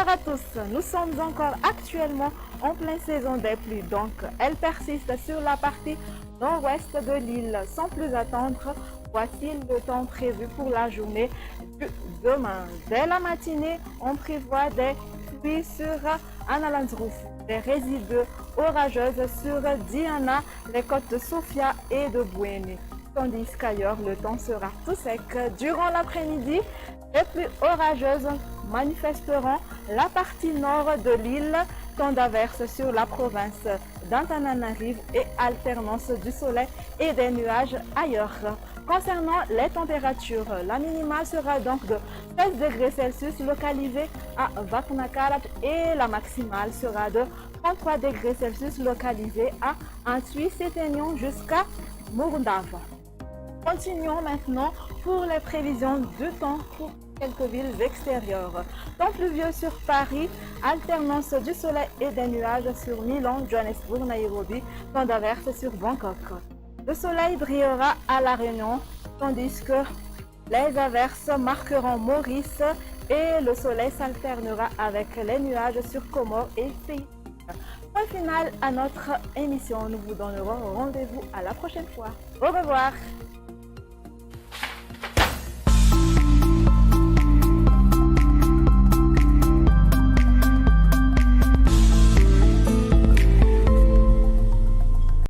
Bonsoir à tous, nous sommes encore actuellement en pleine saison des pluies, donc elle persiste sur la partie nord-ouest de l'île. Sans plus attendre, voici le temps prévu pour la journée du demain. Dès la matinée, on prévoit des pluies sur Analanzrouf, des résidus orageuses sur Diana, les côtes de Sofia et de Bouéné. Tandis qu'ailleurs, le temps sera tout sec. Durant l'après-midi, les pluies orageuses manifesteront la partie nord de l'île, temps d'averses sur la province d'Antananarive et alternance du soleil et des nuages ailleurs. Concernant les températures, la minimale sera donc de 16 degrés Celsius localisée à Vaknakarat et la maximale sera de 33 degrés Celsius localisée à Antui-Séténion jusqu'à Mourndava. Continuons maintenant pour les prévisions du temps pour quelques villes extérieures. Temps pluvieux sur Paris, alternance du soleil et des nuages sur Milan, Johannesburg, Nairobi, temps d'averse sur Bangkok. Le soleil brillera à La Réunion, tandis que les averses marqueront Maurice et le soleil s'alternera avec les nuages sur Comores et Pays. Point final à notre émission, nous vous donnerons rendez-vous à la prochaine fois. Au revoir.